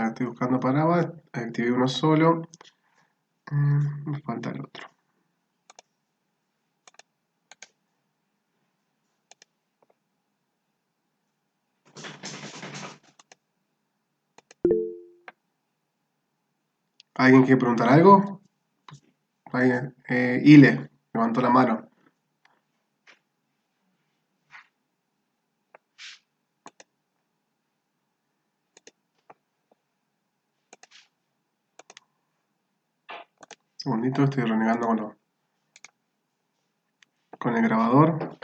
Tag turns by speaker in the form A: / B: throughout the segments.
A: Estoy buscando paraguas, activé uno solo. Me falta el otro. ¿Alguien quiere preguntar algo? ¿Alguien? Ile, levantó la mano. Un segundito, estoy renegando con el grabador.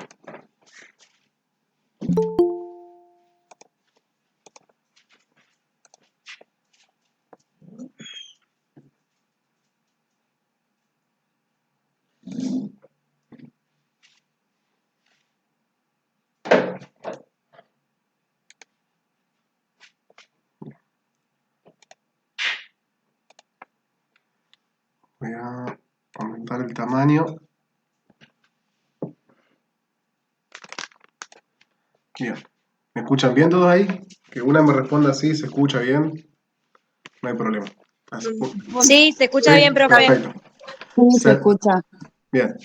A: Voy a aumentar el tamaño. Bien. ¿Me escuchan bien todos ahí? Que una me responda así, ¿se escucha bien? No hay problema.
B: Sí, se escucha
A: Sí,
B: bien, profe.
A: perfecto.
C: Sí, se escucha.
A: Bien.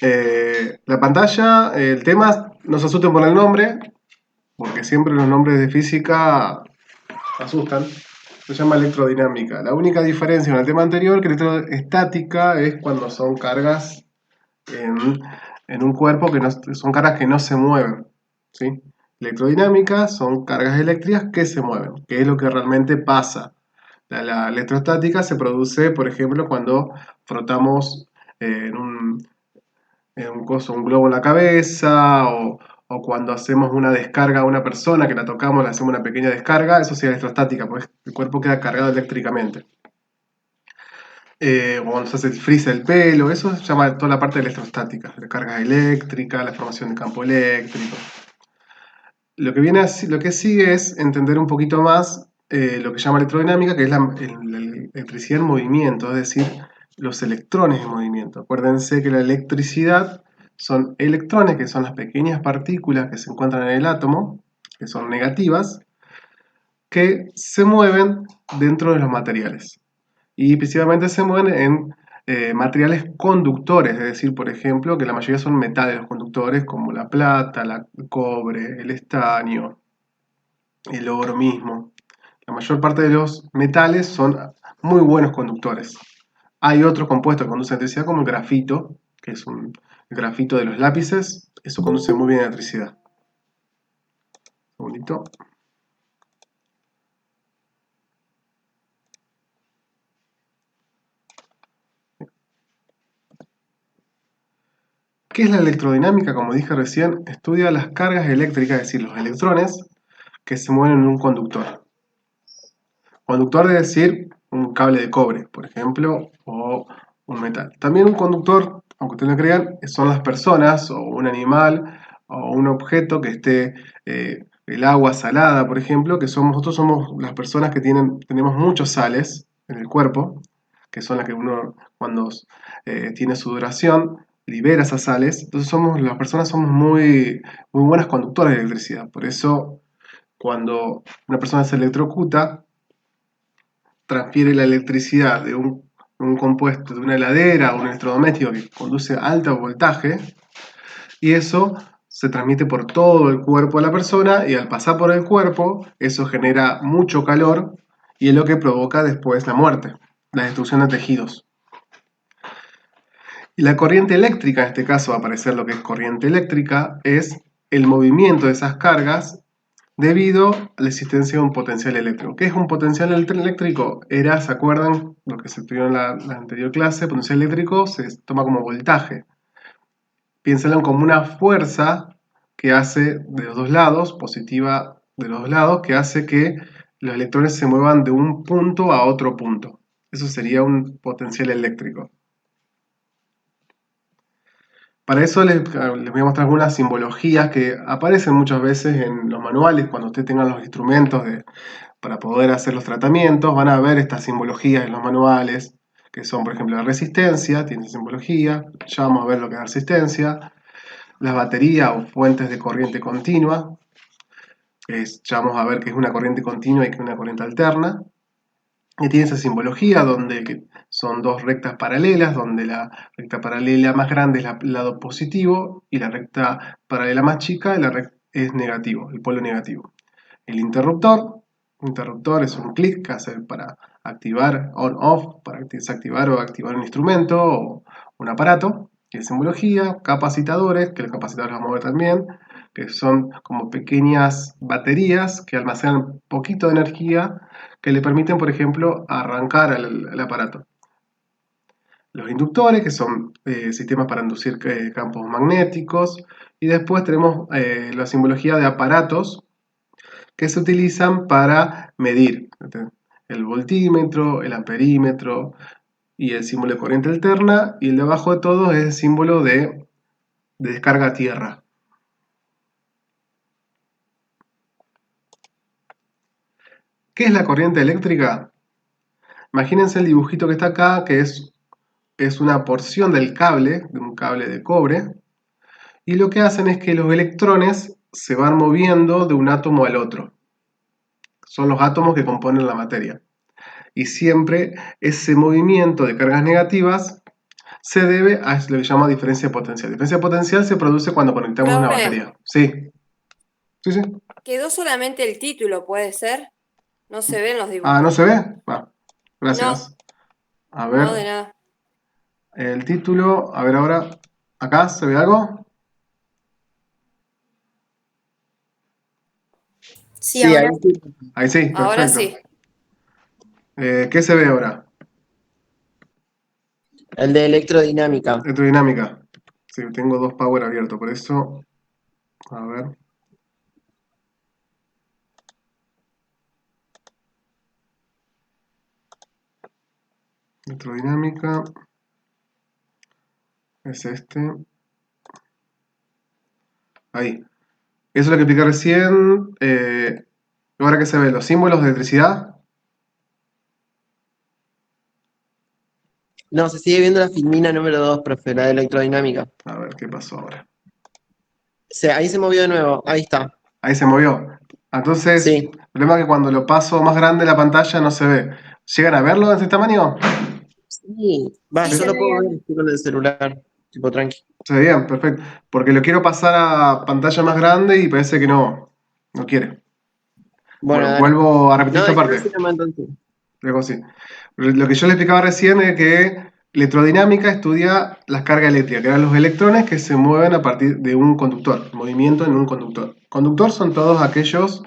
A: La pantalla, el tema, no se asusten por el nombre, porque siempre los nombres de física asustan. Se llama electrodinámica. La única diferencia con el tema anterior, que electroestática, es cuando son cargas en un cuerpo que no, son cargas que no se mueven. ¿Sí? Electrodinámica son cargas eléctricas que se mueven, que es lo que realmente pasa. La electrostática se produce, por ejemplo, cuando frotamos en un globo en la cabeza o cuando hacemos una descarga a una persona que la tocamos, le hacemos una pequeña descarga, eso sería electrostática, porque el cuerpo queda cargado eléctricamente. Cuando se hace el freeze del pelo, eso se llama toda la parte de electrostática, de cargas eléctricas, la formación de campo eléctrico. Lo que sigue es entender un poquito más lo que se llama electrodinámica, que es la electricidad en movimiento, es decir, los electrones en movimiento. Acuérdense que la electricidad son electrones, que son las pequeñas partículas que se encuentran en el átomo, que son negativas, que se mueven dentro de los materiales. Y principalmente se mueven en materiales conductores, es decir, por ejemplo, que la mayoría son metales los conductores, como la plata, el cobre, el estaño, el oro mismo. La mayor parte de los metales son muy buenos conductores. Hay otros compuestos que conducen electricidad, como el grafito, que es el grafito de los lápices. Eso conduce muy bien electricidad. Un segundito. ¿Qué es la electrodinámica? Como dije recién, estudia las cargas eléctricas, es decir, los electrones que se mueven en un conductor. Conductor debe decir un cable de cobre, por ejemplo, o un metal. También un conductor, aunque ustedes no crean, son las personas, o un animal, o un objeto que esté, el agua salada, por ejemplo, que nosotros somos las personas que tenemos muchos sales en el cuerpo, que son las que uno cuando tiene sudoración libera esas sales. Entonces las personas somos muy, muy buenas conductores de electricidad. Por eso cuando una persona se electrocuta, transfiere la electricidad de un compuesto, de una heladera o un electrodoméstico que conduce a alto voltaje, y eso se transmite por todo el cuerpo de la persona, y al pasar por el cuerpo, eso genera mucho calor, y es lo que provoca después la muerte, la destrucción de tejidos. Y la corriente eléctrica, en este caso va a aparecer lo que es corriente eléctrica, es el movimiento de esas cargas debido a la existencia de un potencial eléctrico. ¿Qué es un potencial eléctrico? ¿Se acuerdan lo que se estudió en la anterior clase? El potencial eléctrico se toma como voltaje. Piénsenlo como una fuerza que hace de los dos lados, positiva de los dos lados, que hace que los electrones se muevan de un punto a otro punto. Eso sería un potencial eléctrico. Para eso les voy a mostrar algunas simbologías que aparecen muchas veces en los manuales cuando ustedes tengan los instrumentos para poder hacer los tratamientos. Van a ver estas simbologías en los manuales, que son, por ejemplo, la resistencia, tiene simbología. Ya vamos a ver lo que es la resistencia. Las baterías o fuentes de corriente continua, ya vamos a ver que es una corriente continua y que es una corriente alterna. Y tiene esa simbología donde son dos rectas paralelas, donde la recta paralela más grande es el lado positivo y la recta paralela más chica es negativo, el polo negativo. El interruptor es un clic que hace para activar on-off, para desactivar o activar un instrumento o un aparato. Y es simbología, capacitadores, que los capacitadores los vamos a ver también, que son como pequeñas baterías que almacenan poquito de energía que le permiten, por ejemplo, arrancar el aparato. Los inductores, que son sistemas para inducir campos magnéticos. Y después tenemos la simbología de aparatos que se utilizan para medir el voltímetro, el amperímetro y el símbolo de corriente alterna. Y el de abajo de todo es el símbolo de descarga a tierra. ¿Qué es la corriente eléctrica? Imagínense el dibujito que está acá, que es una porción del cable, de un cable de cobre, y lo que hacen es que los electrones se van moviendo de un átomo al otro. Son los átomos que componen la materia. Y siempre ese movimiento de cargas negativas se debe a lo que se llama diferencia potencial. Diferencia potencial se produce cuando conectamos una
D: Profe,
A: batería. Sí, sí.
D: quedó solamente el título, ¿puede ser? No se ven los
A: Ah, ¿no
D: dibujos.
A: se ve? Va,
D: No,
A: gracias. A
D: no, de
A: ver,
D: nada.
A: el título, a ver ahora, ¿acá se ve algo?
B: Sí,
E: Sí, ahí
B: ahora
E: sí.
A: Ahí sí,
D: Ahora
A: perfecto.
D: sí.
A: ¿Qué se ve ahora?
E: El de electrodinámica.
A: Electrodinámica. Sí, tengo dos power abiertos, por eso, a ver. Electrodinámica es este. Ahí. Eso es lo que expliqué recién. Ahora que se ve, los símbolos de electricidad.
E: No, se sigue viendo la filmina número 2, profe, la de electrodinámica.
A: A ver qué pasó ahora.
E: Ahí se movió de nuevo, ahí está.
A: Ahí se movió. Entonces,
E: Sí,
A: el problema es que cuando lo paso más grande la pantalla no se ve. ¿Llegan a verlo de este tamaño?
E: sí. Va,
B: sí
E: yo
B: se
E: lo
B: ve
E: puedo ver,
B: bien.
E: estoy con el celular, tipo tranqui.
A: Se ve bien, perfecto. Porque lo quiero pasar a pantalla más grande y parece que no quiere.
E: Bueno,
A: Bueno,
E: dale.
A: vuelvo a repetir
E: No,
A: esta
E: déjame
A: parte.
E: decir nomás entonces.
A: Luego así. Lo que yo le explicaba recién es que electrodinámica estudia las cargas eléctricas, que eran los electrones que se mueven a partir de un conductor, movimiento en un conductor. Conductor son todos aquellos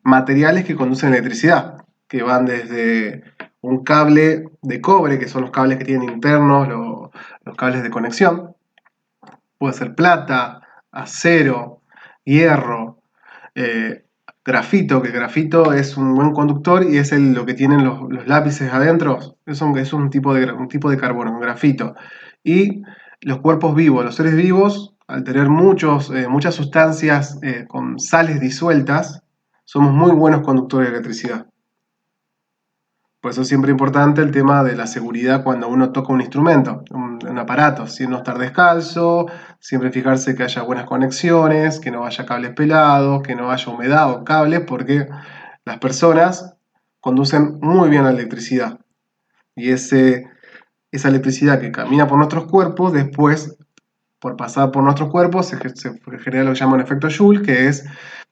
A: materiales que conducen electricidad, que van desde un cable de cobre, que son los cables que tienen internos, los cables de conexión, puede ser plata, acero, hierro, eh, grafito, que el grafito es un buen conductor y es lo que tienen los lápices adentro, es un tipo de carbono, un grafito. Y los cuerpos vivos, los seres vivos, al tener muchas sustancias con sales disueltas, somos muy buenos conductores de electricidad. Por eso es siempre importante el tema de la seguridad cuando uno toca un instrumento, un aparato, si no estar descalzo, siempre fijarse que haya buenas conexiones, que no haya cables pelados, que no haya humedad o cables, porque las personas conducen muy bien la electricidad. Y esa electricidad que camina por nuestros cuerpos, después, por pasar por nuestros cuerpos, se genera lo que llaman efecto Joule, que es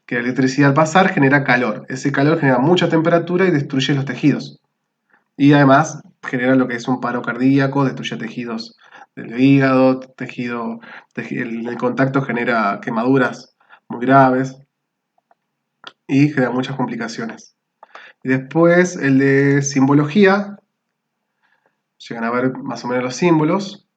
A: que la electricidad al pasar genera calor. Ese calor genera mucha temperatura y destruye los tejidos. Y además genera lo que es un paro cardíaco, destruye tejidos del hígado, el contacto genera quemaduras muy graves y genera muchas complicaciones. Y después el de simbología, llegan a ver más o menos los símbolos.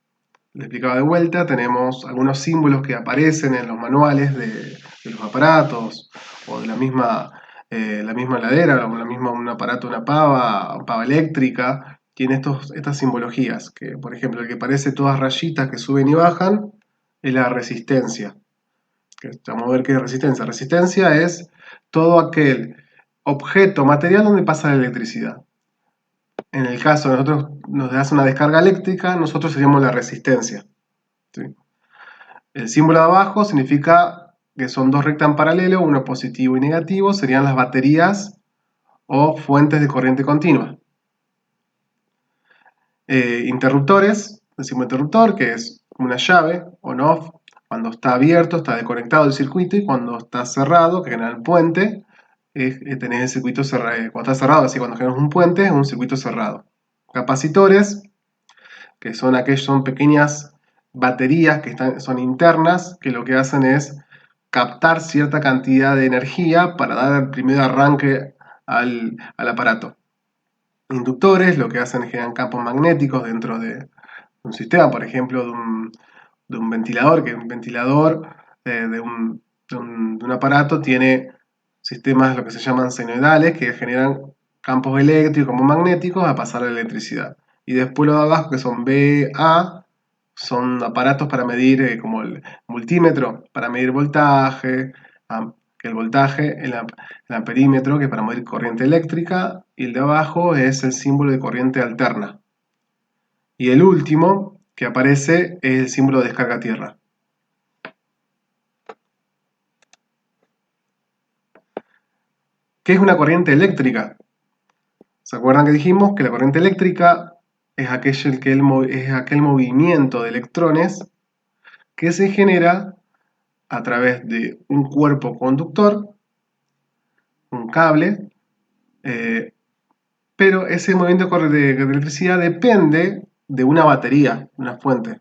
A: Les explicaba de vuelta, tenemos algunos símbolos que aparecen en los manuales de los aparatos o de la misma heladera, o un aparato, una pava eléctrica, tiene estas simbologías, que por ejemplo el que parece todas rayitas que suben y bajan es la resistencia. Vamos a ver qué es resistencia. Resistencia es todo aquel objeto material donde pasa la electricidad. En el caso de nosotros nos das una descarga eléctrica, nosotros seríamos la resistencia. ¿Sí? El símbolo de abajo significa que son dos rectas en paralelo, uno positivo y negativo, serían las baterías o fuentes de corriente continua. Interruptores, decimos interruptor, que es una llave, on-off, cuando está abierto, está desconectado el circuito, y cuando está cerrado, que genera el puente, tenés el circuito cerrado. Cuando está cerrado, así cuando generas un puente, es un circuito cerrado. Capacitores, que son pequeñas baterías que son internas, que lo que hacen es captar cierta cantidad de energía para dar el primer arranque al aparato. Inductores lo que hacen es generar campos magnéticos dentro de un sistema, por ejemplo, de un ventilador, que un ventilador de un aparato tiene sistemas lo que se llaman senoidales, que generan campos eléctricos como magnéticos a pasar la electricidad. Y después los de abajo, que son BA, son aparatos para medir, como el multímetro, para medir voltaje, que el voltaje, el amperímetro, que es para medir corriente eléctrica, y el de abajo es el símbolo de corriente alterna. Y el último que aparece es el símbolo de descarga a tierra. ¿Qué es una corriente eléctrica? ¿Se acuerdan que dijimos que la corriente eléctrica es aquel movimiento de electrones que se genera a través de un cuerpo conductor, un cable, pero ese movimiento de electricidad depende de una batería, una fuente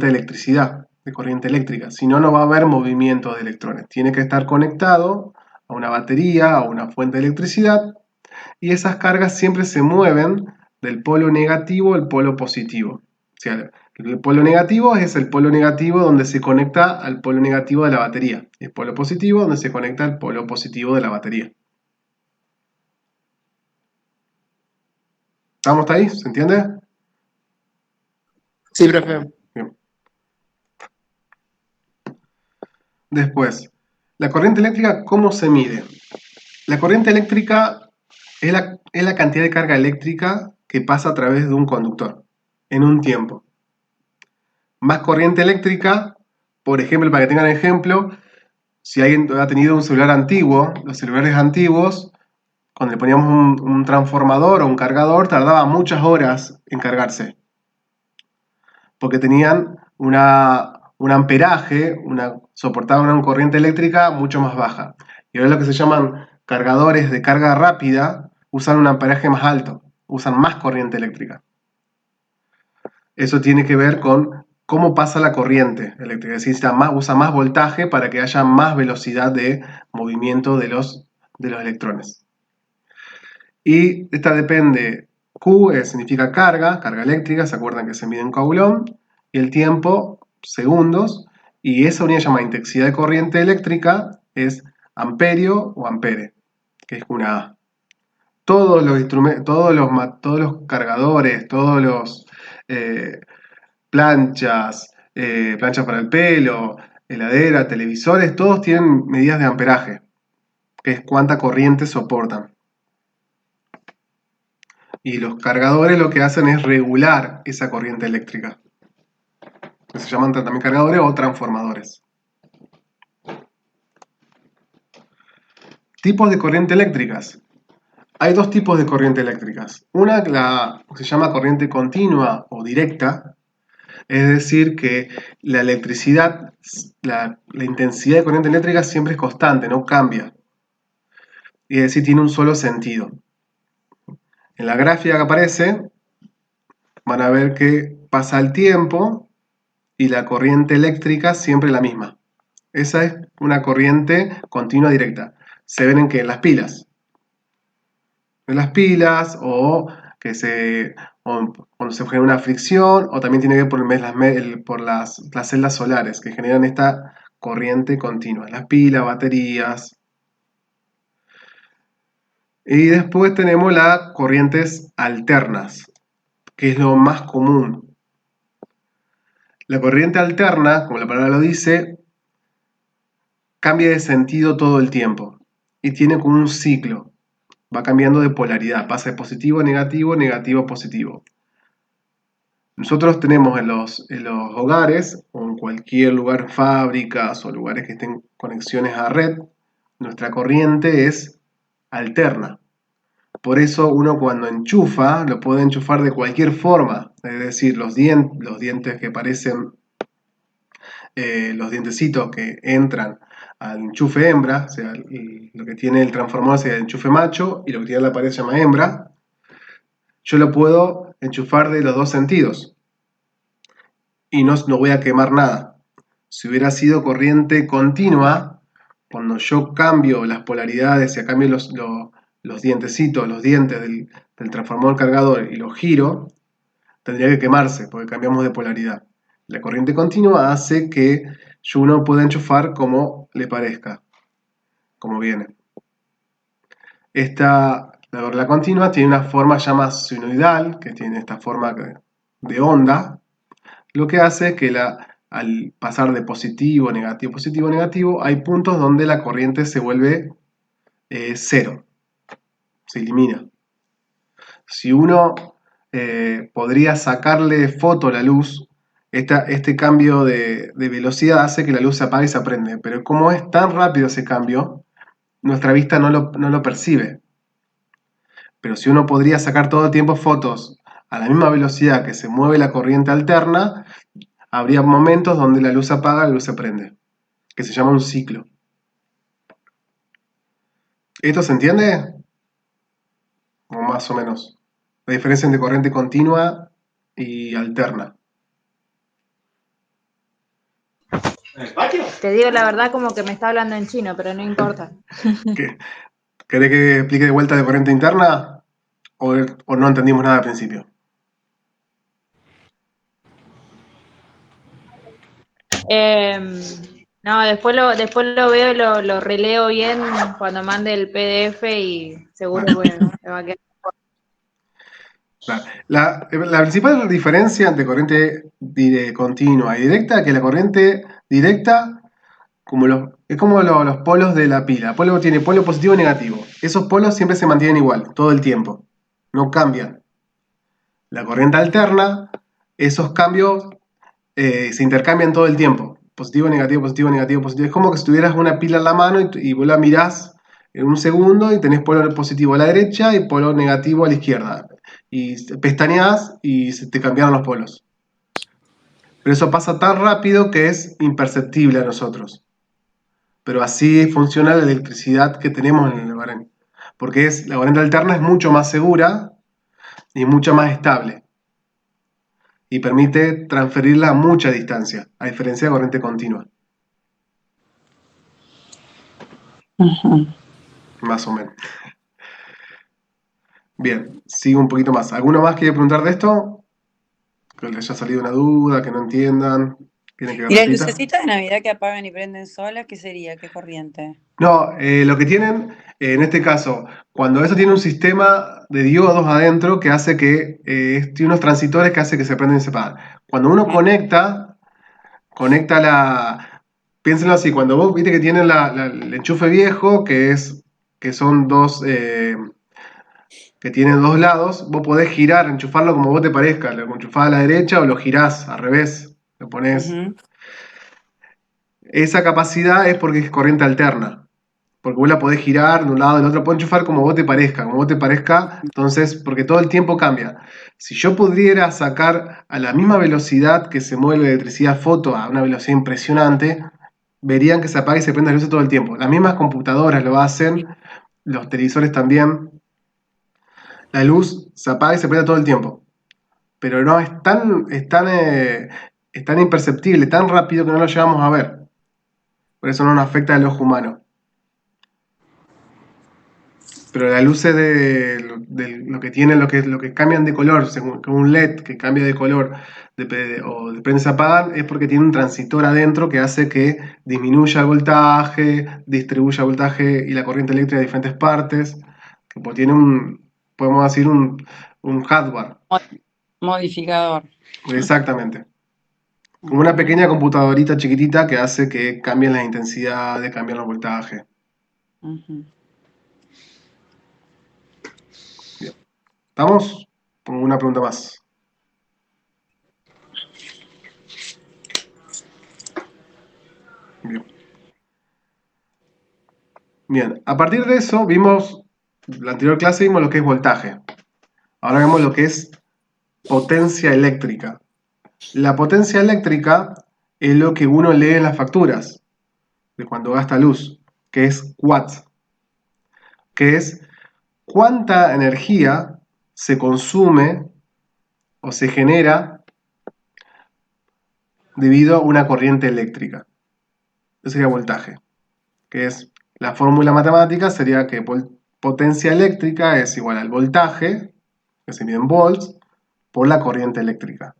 A: de electricidad, de corriente eléctrica. Si no, no va a haber movimiento de electrones. Tiene que estar conectado a una batería, a una fuente de electricidad, y esas cargas siempre se mueven del polo negativo al polo positivo. O sea, el polo negativo es el polo negativo donde se conecta al polo negativo de la batería. El polo positivo donde se conecta al polo positivo de la batería. ¿Estamos hasta ahí? ¿Se entiende?
E: Sí, profe.
A: Bien. Después, la corriente eléctrica, ¿cómo se mide? La corriente eléctrica es la cantidad de carga eléctrica que pasa a través de un conductor en un tiempo. Más corriente eléctrica, por ejemplo, para que tengan ejemplo, si alguien ha tenido un celular antiguo, los celulares antiguos, cuando le poníamos un transformador o un cargador, tardaba muchas horas en cargarse, porque tenían un amperaje, soportaban una corriente eléctrica mucho más baja. Y ahora lo que se llaman cargadores de carga rápida usan un amperaje más alto, usan más corriente eléctrica. Eso tiene que ver con cómo pasa la corriente eléctrica, es decir, usa más voltaje para que haya más velocidad de movimiento de los electrones. Y esta depende, Q significa carga eléctrica, se acuerdan que se mide en coulomb, y el tiempo, segundos, y esa unidad llamada intensidad de corriente eléctrica es amperio o ampere, que es una A. Todos los instrumentos, todos los cargadores, todos los planchas para el pelo, heladera, televisores, todos tienen medidas de amperaje, que es cuánta corriente soportan. Y los cargadores lo que hacen es regular esa corriente eléctrica, que se llaman también cargadores o transformadores. Tipos de corriente eléctricas. Hay dos tipos de corriente eléctricas. Una se llama corriente continua o directa, es decir, que la electricidad, la intensidad de corriente eléctrica siempre es constante, no cambia. Y es decir, tiene un solo sentido. En la gráfica que aparece, van a ver que pasa el tiempo y la corriente eléctrica siempre es la misma. Esa es una corriente continua directa. Se ven en que en las pilas. En las pilas o cuando se genera una fricción, o también tiene que ver por las celdas solares que generan esta corriente continua. Las pilas, baterías. Y después tenemos las corrientes alternas, que es lo más común. La corriente alterna, como la palabra lo dice, cambia de sentido todo el tiempo y tiene como un ciclo. Va cambiando de polaridad, pasa de positivo a negativo, negativo a positivo. Nosotros tenemos en los hogares o en cualquier lugar, fábricas o lugares que estén conexiones a red, nuestra corriente es alterna. Por eso uno cuando enchufa, lo puede enchufar de cualquier forma. Es decir, los dientes que parecen, los dientecitos que entran al enchufe hembra, o sea, lo que tiene el transformador sea el enchufe macho y lo que tiene la pared se llama hembra, yo lo puedo enchufar de los dos sentidos y no voy a quemar nada. Si hubiera sido corriente continua, cuando yo cambio las polaridades, y cambio los dientecitos, los dientes del transformador cargador y los giro, tendría que quemarse porque cambiamos de polaridad. La corriente continua hace que uno pueda enchufar como le parezca, como viene. La continua tiene una forma ya más sinusoidal, que tiene esta forma de onda, lo que hace es que al pasar de positivo, negativo, hay puntos donde la corriente se vuelve cero, se elimina. Si uno podría sacarle foto a la luz, este cambio de velocidad hace que la luz se apague y se prende, pero como es tan rápido ese cambio, nuestra vista no lo percibe. Pero si uno podría sacar todo el tiempo fotos a la misma velocidad que se mueve la corriente alterna, habría momentos donde la luz se apaga y la luz se prende, que se llama un ciclo. ¿Esto se entiende? O más o menos. La diferencia entre corriente continua y alterna.
B: Te digo la verdad como que me está hablando en chino, pero no importa.
A: ¿Querés que explique de vuelta de corriente interna? ¿O no entendimos nada al principio?
B: No, después lo veo y lo releo bien cuando mande el PDF y seguro me va a quedar.
A: Claro. La principal diferencia entre corriente continua y directa es que la corriente directa es como los polos de la pila. El polo tiene polo positivo y negativo. Esos polos siempre se mantienen igual, todo el tiempo. No cambian. La corriente alterna, esos cambios se intercambian todo el tiempo. Positivo, negativo, positivo, negativo, positivo. Es como que si tuvieras una pila en la mano y vos la mirás en un segundo y tenés polo positivo a la derecha y polo negativo a la izquierda. Y pestañeás y se te cambiaron los polos. Pero eso pasa tan rápido que es imperceptible a nosotros. Pero así funciona la electricidad que tenemos en el albarán. Porque la corriente alterna es mucho más segura y mucho más estable. Y permite transferirla a mucha distancia, a diferencia de corriente continua. Más o menos. Bien, sigo un poquito más. ¿Alguno más quiere preguntar de esto? Que les haya salido una duda, que no entiendan. ¿Quieren que
C: ¿Y las
A: repita?
C: lucecitas de Navidad que apagan y prenden solas, qué sería? ¿Qué corriente?
A: No, lo que tienen, en este caso, cuando eso tiene un sistema de diodos adentro que hace que, tiene unos transitores que hace que se prenden y se apagan. Cuando uno conecta piénsenlo así, cuando vos viste que tienen el enchufe viejo, que son dos, que tienen dos lados, vos podés girar, enchufarlo como vos te parezca, lo enchufás a la derecha o lo girás al revés, lo ponés.
C: Ujú.
A: Esa capacidad es porque es corriente alterna. Porque vos la podés girar de un lado al otro, podés enchufar como vos te parezca, entonces, porque todo el tiempo cambia. Si yo pudiera sacar a la misma velocidad que se mueve la electricidad foto, a una velocidad impresionante, verían que se apaga y se prende la luz todo el tiempo. Las mismas computadoras lo hacen, los televisores también. La luz se apaga y se prende todo el tiempo. Pero no, es tan imperceptible, tan rápido que no lo llegamos a ver. Por eso no nos afecta al ojo humano. Pero las luces de lo que tienen, lo que cambian de color, según que un LED que cambia de color o de prende se apagan, es porque tiene un transistor adentro que hace que disminuya el voltaje, distribuya el voltaje y la corriente eléctrica a diferentes partes. Que tiene podemos decir, un hardware.
C: Modificador.
A: Exactamente. Como una pequeña computadorita chiquitita que hace que cambien las intensidades, cambien los voltajes.
C: Ujú.
A: Bien. ¿Estamos? Pongo una pregunta más. Bien. Bien, a partir de eso vimos la anterior clase vimos lo que es voltaje. Ahora vemos lo que es potencia eléctrica. La potencia eléctrica es lo que uno lee en las facturas de cuando gasta luz, que es watts, que es cuánta energía se consume o se genera debido a una corriente eléctrica. Eso sería voltaje, que es la fórmula matemática sería que potencia eléctrica es igual al voltaje, que se mide en volts, por la corriente eléctrica.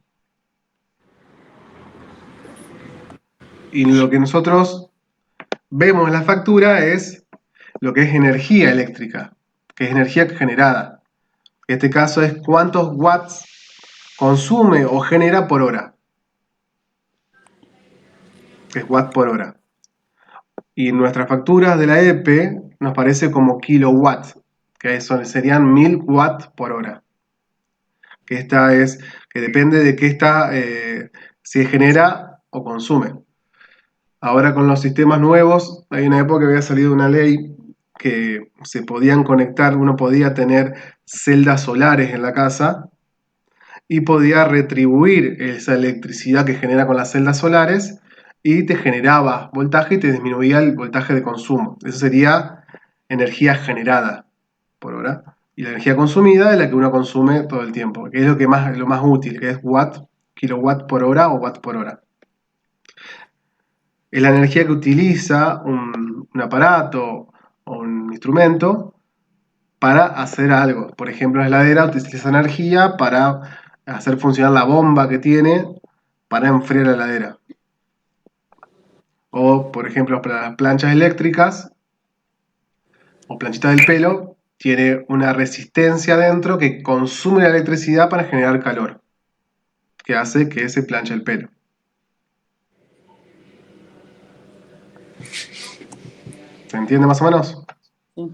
A: Y lo que nosotros vemos en la factura es lo que es energía eléctrica, que es energía generada. En este caso es cuántos watts consume o genera por hora, que es watt por hora. Y en nuestras facturas de la EPE nos parece como kilowatt, que serían 1000 watts por hora. Que esta es, que depende de qué está, si genera o consume. Ahora con los sistemas nuevos, hay una época que había salido una ley que se podían conectar, uno podía tener celdas solares en la casa y podía retribuir esa electricidad que genera con las celdas solares y te generaba voltaje y te disminuía el voltaje de consumo. Eso sería energía generada por hora. Y la energía consumida es la que uno consume todo el tiempo, que es lo más útil, que es kilowatt por hora o watt por hora. Es la energía que utiliza un aparato o un instrumento para hacer algo. Por ejemplo, la heladera utiliza energía para hacer funcionar la bomba que tiene para enfriar la heladera. O, por ejemplo, para las planchas eléctricas o planchitas del pelo, tiene una resistencia dentro que consume la electricidad para generar calor, que hace que se planche el pelo. ¿Se entiende más o menos?
C: Sí.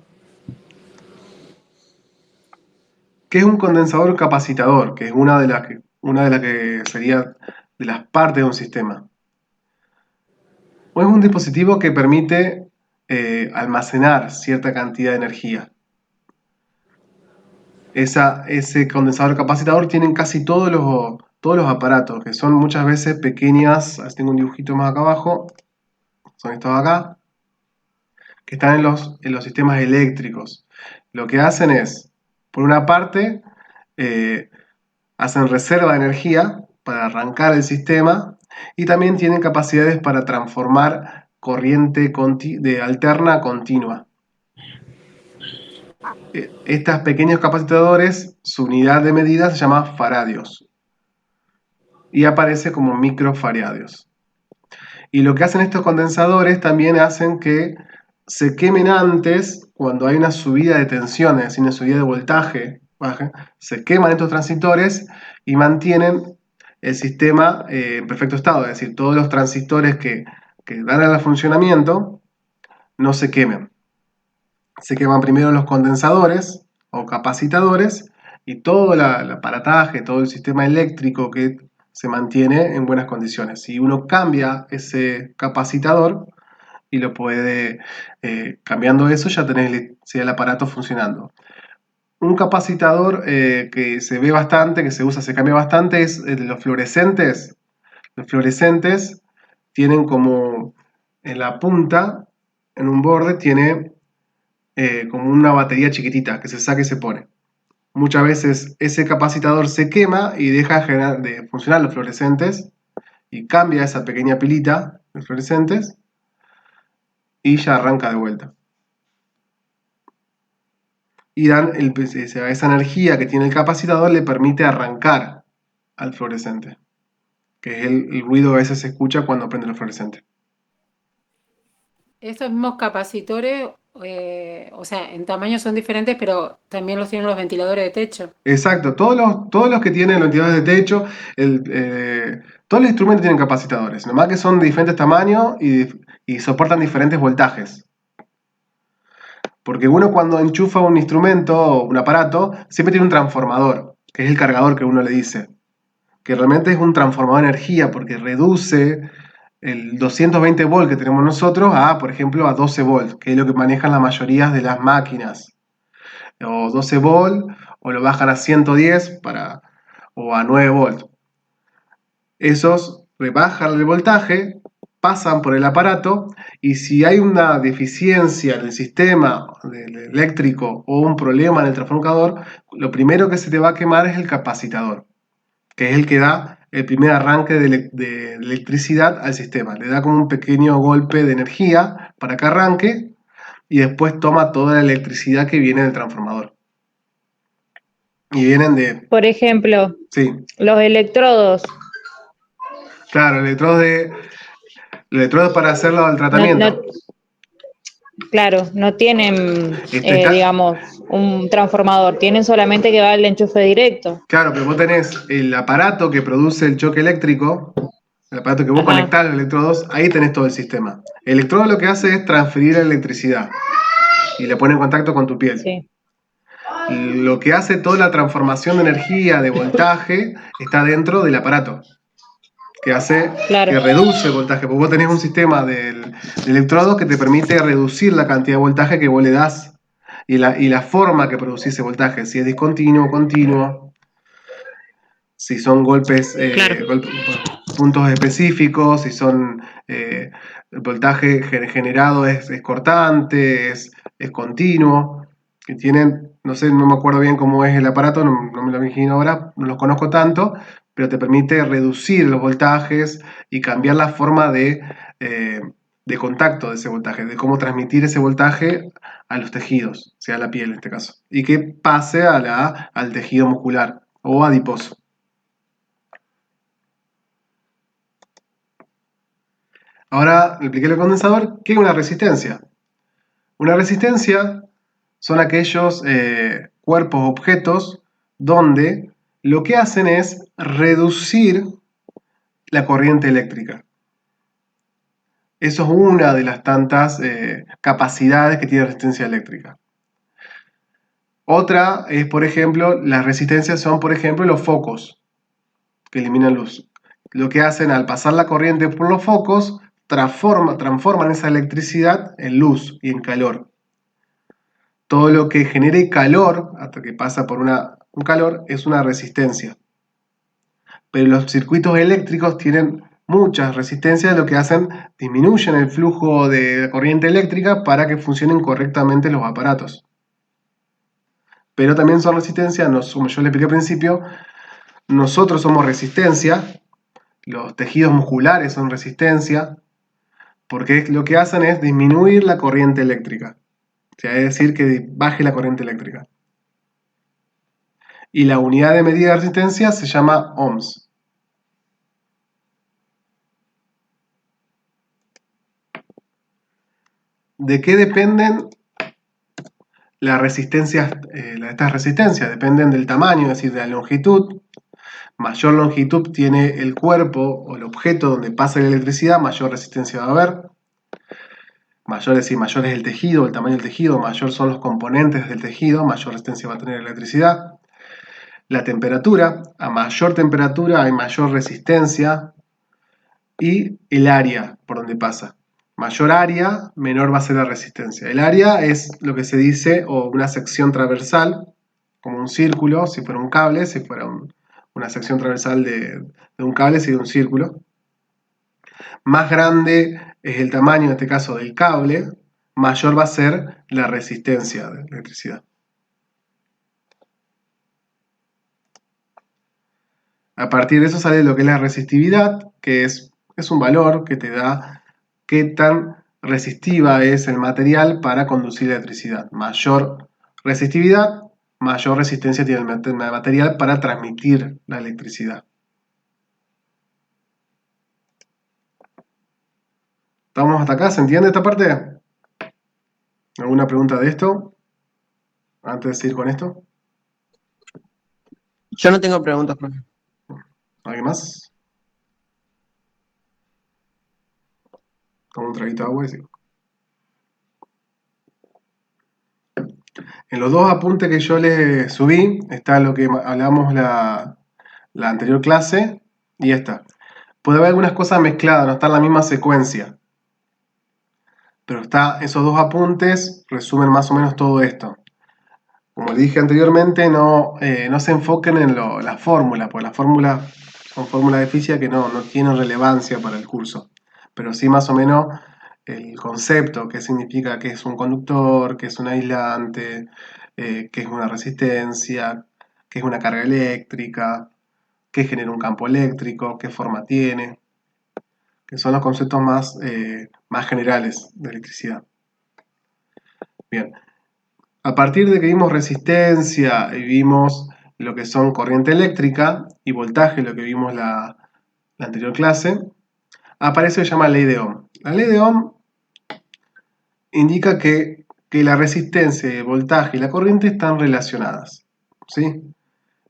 A: ¿Qué es un condensador capacitador? Que es una de las que sería de las partes de un sistema. O es un dispositivo que permite almacenar cierta cantidad de energía. Ese condensador capacitador tienen casi todos los aparatos, que son muchas veces pequeñas, tengo un dibujito más acá abajo, son estos acá, que están en los sistemas eléctricos. Lo que hacen es, por una parte, hacen reserva de energía para arrancar el sistema y también tienen capacidades para transformar corriente de alterna a continua. Estos pequeños capacitadores, su unidad de medida se llama faradios y aparece como microfaradios. Y lo que hacen estos condensadores también hacen que se quemen antes cuando hay una subida de tensión, es decir, una subida de voltaje, se queman estos transistores y mantienen el sistema en perfecto estado, es decir, todos los transistores que dan al funcionamiento no se quemen. Se queman primero los condensadores o capacitadores y todo el aparataje, todo el sistema eléctrico que se mantiene en buenas condiciones. Si uno cambia ese capacitador y lo puede, cambiando eso, ya tenés el aparato funcionando. Un capacitador que se ve bastante, que se usa, se cambia bastante, es los fluorescentes. Los fluorescentes tienen como en la punta, en un borde, tiene como una batería chiquitita que se saca y se pone. Muchas veces ese capacitador se quema y deja de funcionar los fluorescentes y cambia esa pequeña pilita de fluorescentes y ya arranca de vuelta. Y esa energía que tiene el capacitador le permite arrancar al fluorescente, que es el ruido que a veces se escucha cuando prende el fluorescente.
F: Estos mismos capacitores, o sea, en tamaño son diferentes, pero también los tienen los ventiladores de techo.
A: Exacto, todos los que tienen los ventiladores de techo, todos los instrumentos tienen capacitadores, nomás que son de diferentes tamaños y soportan diferentes voltajes. Porque uno cuando enchufa un instrumento o un aparato, siempre tiene un transformador, que es el cargador que uno le dice. Que realmente es un transformador de energía, porque reduce el 220 volts que tenemos nosotros a, por ejemplo, a 12 volts, que es lo que manejan la mayoría de las máquinas. o 12 volt, o lo bajan a 110 o a 9 volt. Esos rebajan el voltaje, pasan por el aparato, y si hay una deficiencia en el sistema eléctrico o un problema en el transformador, lo primero que se te va a quemar es el capacitor, que es el que da el primer arranque de electricidad al sistema. Le da como un pequeño golpe de energía para que arranque y después toma toda la electricidad que viene del transformador. Y vienen de...
B: Por ejemplo,
A: Sí,
B: los electrodos.
A: claro, electrodos para hacerlo al tratamiento.
B: Claro, no tienen,
A: Está-
B: digamos, un transformador, tienen solamente que va el enchufe directo.
A: Claro, pero vos tenés el aparato que produce el choque eléctrico, el aparato que vos
B: Ajá.
A: conectás los electrodos, ahí tenés todo el sistema. El electrodo lo que hace es transferir la electricidad y le pone en contacto con tu piel.
B: Sí,
A: Lo que hace toda la transformación de energía, de voltaje, está dentro del aparato, que hace,
B: claro.
A: que reduce el voltaje, porque vos tenés un sistema de electrodos que te permite reducir la cantidad de voltaje que vos le das y la forma que producís ese voltaje, si es discontinuo, continuo, si son golpes,
B: Claro.
A: puntos específicos, si son el voltaje generado es cortante, es continuo, que tienen, no sé, no me acuerdo bien cómo es el aparato, no me lo imagino ahora, no los conozco tanto, pero te permite reducir los voltajes y cambiar la forma de contacto de ese voltaje, de cómo transmitir ese voltaje a los tejidos, sea la piel en este caso, y que pase al tejido muscular o adiposo. Ahora le expliqué el condensador. ¿Qué es una resistencia? Una resistencia son aquellos cuerpos, objetos, donde lo que hacen es reducir la corriente eléctrica. Eso es una de las tantas capacidades que tiene resistencia eléctrica. Otra es, por ejemplo, las resistencias son, por ejemplo, los focos que eliminan luz. Lo que hacen al pasar la corriente por los focos, transforman esa electricidad en luz y en calor. Todo lo que genere calor, hasta que pasa por un calor, es una resistencia. Pero los circuitos eléctricos tienen muchas resistencias, lo que hacen, disminuyen el flujo de corriente eléctrica para que funcionen correctamente los aparatos. Pero también son resistencias, como yo le expliqué al principio, nosotros somos resistencia, los tejidos musculares son resistencia, porque lo que hacen es disminuir la corriente eléctrica. O sea, es decir, que baje la corriente eléctrica. Y la unidad de medida de resistencia se llama ohms. ¿De qué dependen las resistencias? Estas resistencias dependen del tamaño, es decir, de la longitud. Mayor longitud tiene el cuerpo o el objeto donde pasa la electricidad, mayor resistencia va a haber. Mayor es el tejido, el tamaño del tejido, mayor son los componentes del tejido, mayor resistencia va a tener electricidad. La temperatura, a mayor temperatura hay mayor resistencia, y el área por donde pasa. Mayor área, menor va a ser la resistencia. El área es lo que se dice, o una sección transversal, como un círculo, si fuera un cable, si fuera una sección transversal de un cable, sería un círculo. Más grande es el tamaño, en este caso, del cable, mayor va a ser la resistencia de la electricidad. A partir de eso sale lo que es la resistividad, que es un valor que te da qué tan resistiva es el material para conducir la electricidad. Mayor resistividad, mayor resistencia tiene el material para transmitir la electricidad. ¿Estamos hasta acá? ¿Se entiende esta parte? ¿Alguna pregunta de esto? Antes de seguir con esto.
E: Yo no tengo preguntas, profe.
A: ¿Alguien más? Tomo un traguito de agua y sigo. En los dos apuntes que yo les subí está lo que hablamos la anterior clase y esta. Puede haber algunas cosas mezcladas, no está en la misma secuencia. Pero esos dos apuntes resumen más o menos todo esto. como le dije anteriormente, no se enfoquen en las fórmulas, porque las fórmulas son fórmulas de física que no tienen relevancia para el curso, pero sí más o menos el concepto, qué significa que es un conductor, qué es un aislante, qué es una resistencia, qué es una carga eléctrica, qué genera un campo eléctrico, qué forma tiene, que son los conceptos más generales de electricidad. Bien, a partir de que vimos resistencia y vimos lo que son corriente eléctrica y voltaje, lo que vimos la anterior clase, aparece lo que se llama ley de Ohm. La ley de Ohm indica que la resistencia, el voltaje y la corriente están relacionadas, ¿sí?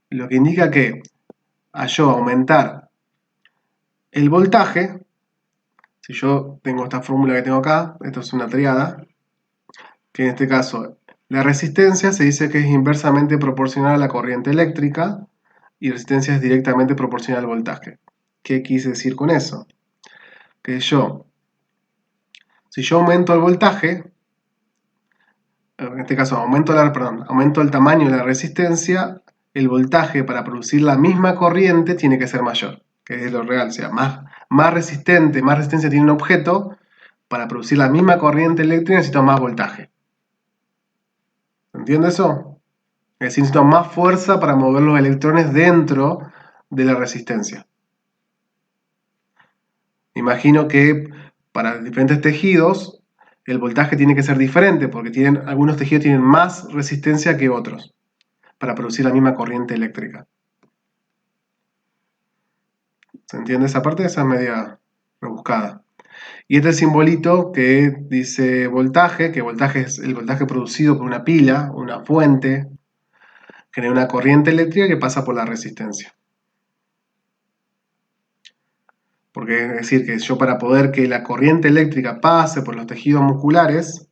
A: Lo que indica que al yo aumentar el voltaje, si yo tengo esta fórmula que tengo acá, esto es una triada, que en este caso la resistencia se dice que es inversamente proporcional a la corriente eléctrica y resistencia es directamente proporcional al voltaje. ¿Qué quise decir con eso? Que si yo aumento el voltaje, en este caso aumento el tamaño de la resistencia, el voltaje para producir la misma corriente tiene que ser mayor, que es lo real. O sea, más resistencia tiene un objeto, para producir la misma corriente eléctrica necesito más voltaje. ¿Entiende eso? Es decir, necesito más fuerza para mover los electrones dentro de la resistencia. Imagino que para diferentes tejidos el voltaje tiene que ser diferente porque algunos tejidos tienen más resistencia que otros para producir la misma corriente eléctrica. ¿Se entiende esa parte? Esa es media rebuscada. Y este simbolito que dice voltaje, que voltaje es el voltaje producido por una pila, una fuente, genera una corriente eléctrica que pasa por la resistencia. Porque es decir, que yo para poder que la corriente eléctrica pase por los tejidos musculares,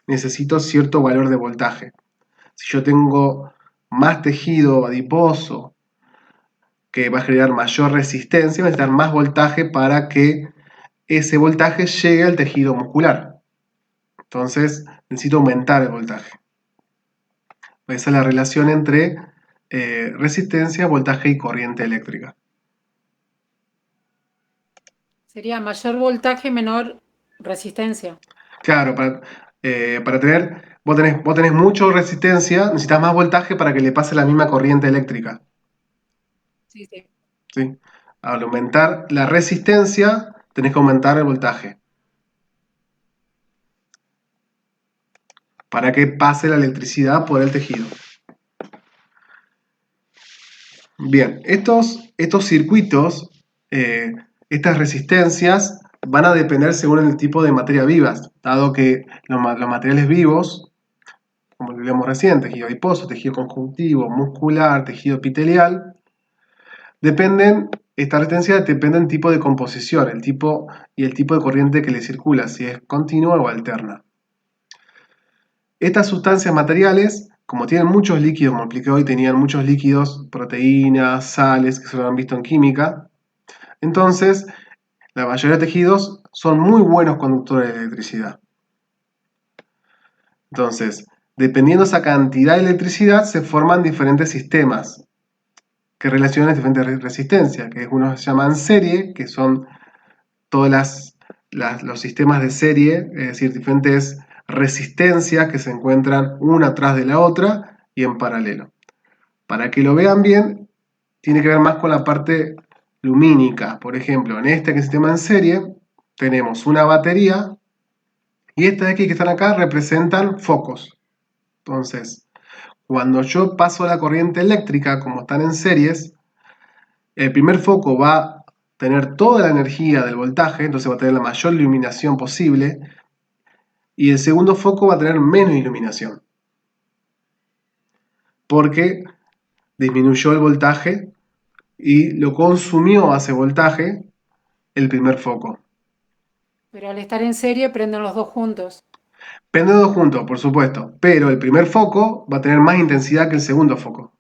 A: necesito cierto valor de voltaje. Si yo tengo más tejido adiposo que va a generar mayor resistencia, va a necesitar más voltaje para que ese voltaje llegue al tejido muscular. Entonces necesito aumentar el voltaje. Esa es la relación entre resistencia, voltaje y corriente eléctrica.
F: Sería mayor voltaje, menor resistencia.
A: Claro, para tener, vos tenés mucha resistencia, necesitas más voltaje para que le pase la misma corriente eléctrica.
F: Sí, sí.
A: ¿Sí? Al aumentar la resistencia, tenés que aumentar el voltaje. Para que pase la electricidad por el tejido. Bien, estos circuitos, estas resistencias, van a depender según el tipo de materia viva, dado que los materiales vivos, como lo vimos recién, tejido adiposo, tejido conjuntivo, muscular, tejido epitelial, esta resistencia depende del tipo de composición, el tipo de corriente que le circula, si es continua o alterna. Estas sustancias materiales, como tienen muchos líquidos, como expliqué hoy, tenían muchos líquidos, proteínas, sales, que se lo han visto en química, entonces la mayoría de tejidos son muy buenos conductores de electricidad. Entonces, dependiendo de esa cantidad de electricidad, se forman diferentes sistemas que relacionan diferentes resistencias, que unos se llaman serie, que son todos los sistemas de serie, es decir, diferentes resistencias que se encuentran una tras de la otra y en paralelo. Para que lo vean bien, tiene que ver más con la parte lumínica. Por ejemplo, en este sistema en serie, tenemos una batería y estas de aquí que están acá representan focos. Entonces, cuando yo paso la corriente eléctrica, como están en series, el primer foco va a tener toda la energía del voltaje, entonces va a tener la mayor iluminación posible, y el segundo foco va a tener menos iluminación, porque disminuyó el voltaje y lo consumió a ese voltaje el primer foco.
F: Pero al estar en serie prenden los dos juntos.
A: Prenden los dos juntos, por supuesto, pero el primer foco va a tener más intensidad que el segundo foco.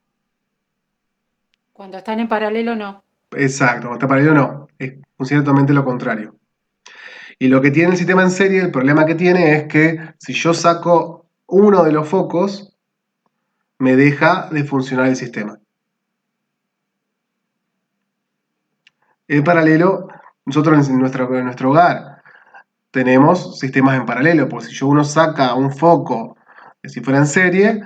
F: Cuando están en paralelo, no.
A: Exacto, cuando está paralelo no, funciona totalmente lo contrario. Y lo que tiene el sistema en serie, el problema que tiene es que si yo saco uno de los focos, me deja de funcionar el sistema. En paralelo, nosotros en nuestro hogar tenemos sistemas en paralelo, porque si uno saca un foco, si fuera en serie,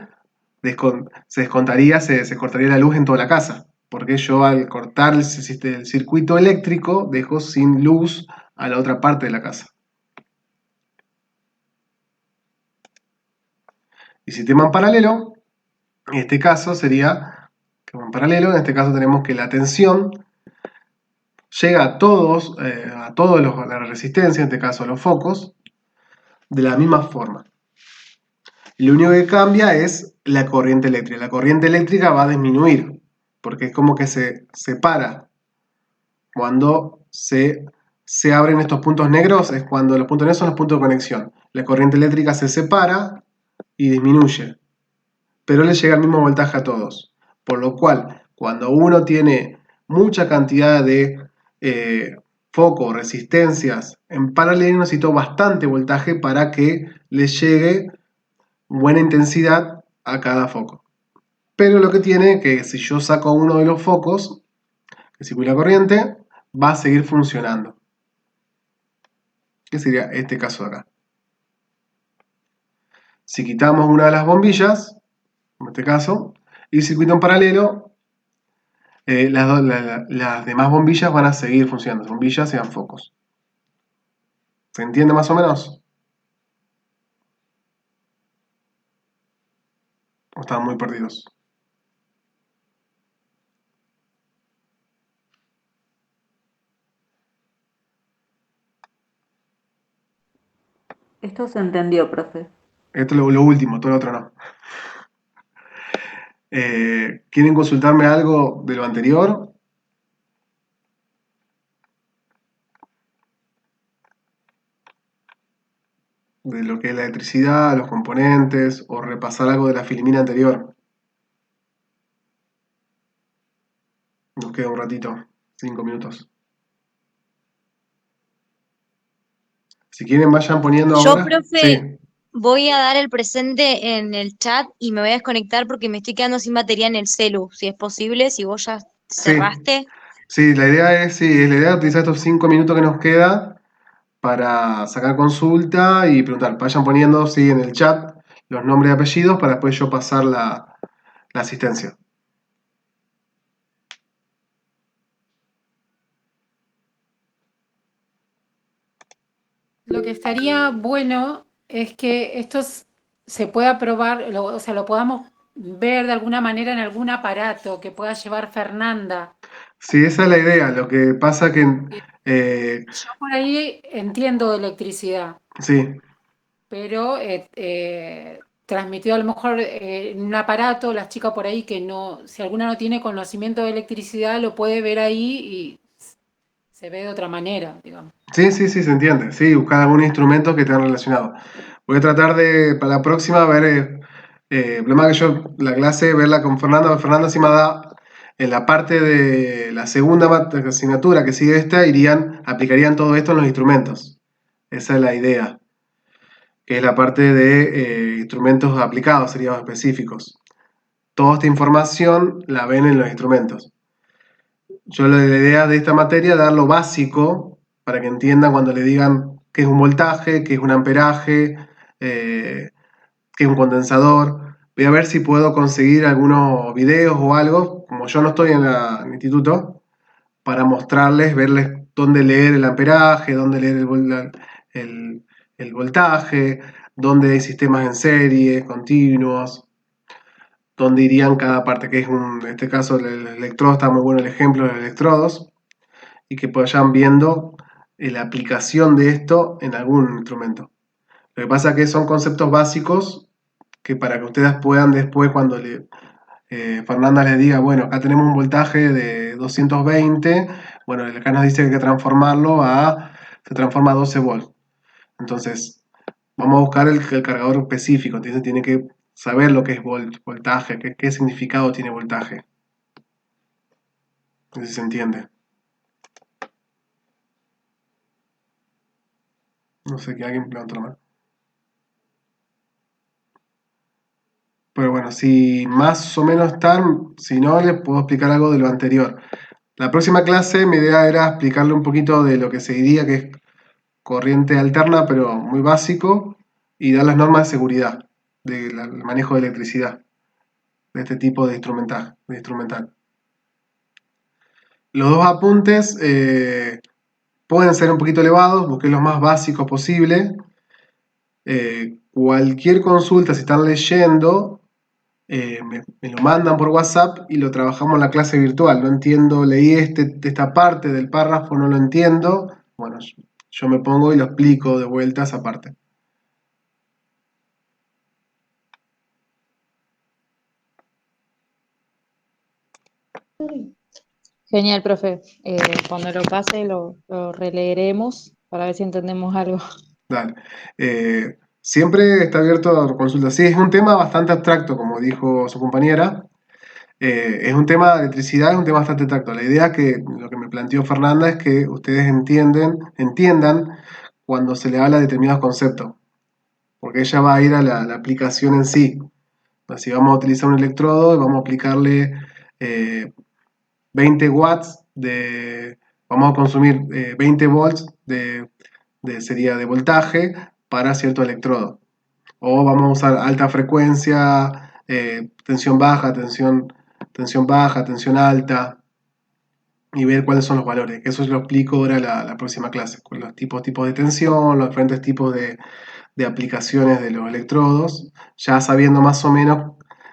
A: se descontaría, se cortaría la luz en toda la casa, porque yo al cortar el circuito eléctrico dejo sin luz a la otra parte de la casa. Y sistema en paralelo, en este caso sería, en paralelo, en este caso tenemos que la tensión llega a todos la resistencia, en este caso a los focos, de la misma forma. Lo único que cambia es la corriente eléctrica. La corriente eléctrica va a disminuir, porque es como que se separa. Cuando se abren estos puntos negros, es cuando los puntos negros son los puntos de conexión. La corriente eléctrica se separa y disminuye, pero le llega el mismo voltaje a todos. Por lo cual, cuando uno tiene mucha cantidad de focos, resistencias en paralelo, necesito bastante voltaje para que le llegue buena intensidad a cada foco. Pero lo que tiene que si yo saco uno de los focos que circula corriente, va a seguir funcionando. Que sería este caso de acá. Si quitamos una de las bombillas, en este caso, y circuito en paralelo, las demás bombillas van a seguir funcionando. Las bombillas sean focos. ¿Se entiende más o menos? ¿O están muy perdidos?
G: Esto se entendió, profe.
A: Esto es lo último, todo lo otro no. ¿Quieren consultarme algo de lo anterior? De lo que es la electricidad, los componentes, o repasar algo de la filmina anterior. Nos queda un ratito, 5 minutos. Si quieren vayan poniendo
H: Yo,
A: ahora.
H: profe,
A: Sí,
H: voy a dar el presente en el chat y me voy a desconectar porque me estoy quedando sin batería en el celu, si es posible, si vos ya
A: sí,
H: cerraste.
A: sí, la idea es utilizar estos 5 minutos que nos queda para sacar consulta y preguntar. Vayan poniendo sí, en el chat los nombres y apellidos para después yo pasar la asistencia.
F: Lo que estaría bueno es que se pueda probar, o sea, lo podamos ver de alguna manera en algún aparato que pueda llevar Fernanda.
A: Sí, esa es la idea. Lo que pasa que,
F: Yo por ahí entiendo de electricidad,
A: sí,
F: pero transmitió a lo mejor en un aparato, las chicas por ahí que no, si alguna no tiene conocimiento de electricidad, lo puede ver ahí y se ve de otra manera, digamos.
A: sí, se entiende. Sí, buscar algún instrumento que tenga relacionado. Voy a tratar de, para la próxima, ver, el problema que yo, la clase, verla con Fernanda. Fernanda sí me da, en la parte de la segunda asignatura que sigue esta, aplicarían todo esto en los instrumentos. Esa es la idea, que es la parte de instrumentos aplicados, serían específicos. Toda esta información la ven en los instrumentos. Yo la idea de esta materia es dar lo básico para que entiendan cuando le digan qué es un voltaje, qué es un amperaje, qué es un condensador. Voy a ver si puedo conseguir algunos videos o algo, como yo no estoy en el instituto, para mostrarles, verles dónde leer el amperaje, dónde leer el- el voltaje, dónde hay sistemas en serie, continuos, dónde irían cada parte, que es en este caso el electrodo, está muy bueno el ejemplo de los electrodos, y que vayan viendo la aplicación de esto en algún instrumento. Lo que pasa es que son conceptos básicos que para que ustedes puedan después, cuando Fernanda les diga, bueno, acá tenemos un voltaje de 220, bueno, acá nos dice que hay que transformarlo se transforma a 12 volts. Entonces, vamos a buscar el cargador específico, entonces tiene que saber lo que es voltaje, qué significado tiene voltaje. No sé si se entiende. No sé, que alguien preguntó más. Pero bueno, si más o menos están, si no, les puedo explicar algo de lo anterior. La próxima clase mi idea era explicarle un poquito de lo que se diría que es corriente alterna, pero muy básico, y dar las normas de seguridad del manejo de electricidad de este tipo de instrumental. Los dos apuntes pueden ser un poquito elevados, busqué los más básicos posible. Cualquier consulta, si están leyendo, me lo mandan por WhatsApp y lo trabajamos en la clase virtual. No entiendo, leí esta parte del párrafo, no lo entiendo. Bueno, yo me pongo y lo explico de vuelta esa parte.
B: Genial, profe. Cuando lo pase lo releeremos para ver si entendemos algo.
A: Dale. Siempre está abierto a consultas. Sí, es un tema bastante abstracto, como dijo su compañera. Es un tema de electricidad, es un tema bastante abstracto. La idea que lo que me planteó Fernanda es que ustedes entiendan cuando se le habla de determinados conceptos, porque ella va a ir a la aplicación en sí. Si vamos a utilizar un electrodo y vamos a aplicarle 20 watts vamos a consumir 20 volts sería de voltaje para cierto electrodo. O vamos a usar alta frecuencia, tensión baja, tensión baja, tensión alta, y ver cuáles son los valores. Eso lo explico ahora la próxima clase, con los tipos de tensión, los diferentes tipos de aplicaciones de los electrodos, ya sabiendo más o menos,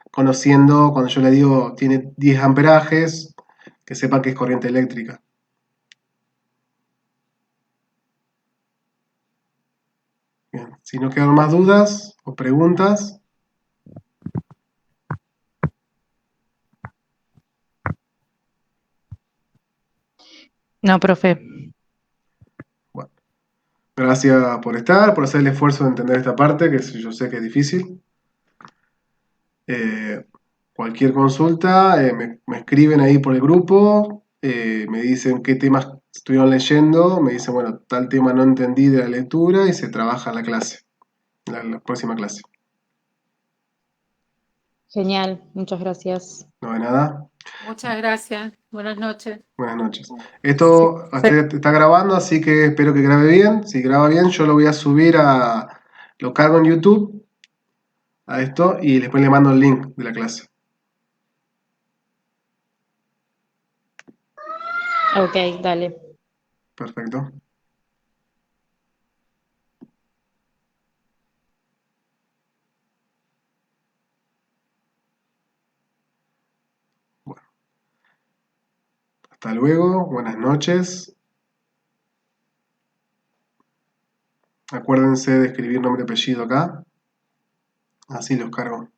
A: conociendo, cuando yo le digo tiene 10 amperajes, que sepan que es corriente eléctrica. Bien, si no quedan más dudas o preguntas.
B: No, profe.
A: Bueno, gracias por estar, por hacer el esfuerzo de entender esta parte, que yo sé que es difícil. Cualquier consulta, me escriben ahí por el grupo, me dicen qué temas estuvieron leyendo, me dicen, bueno, tal tema no entendí de la lectura y se trabaja en la clase, en la próxima clase.
B: Genial, muchas gracias.
A: No de nada,
F: Muchas gracias. Buenas noches.
A: buenas noches. Esto está grabando, así que espero que grabe bien. Si graba bien, yo lo voy a subir lo cargo en YouTube a esto y después le mando el link de la clase.
B: Ok, dale.
A: Perfecto. Bueno, hasta luego, buenas noches. Acuérdense de escribir nombre y apellido acá. Así los cargo.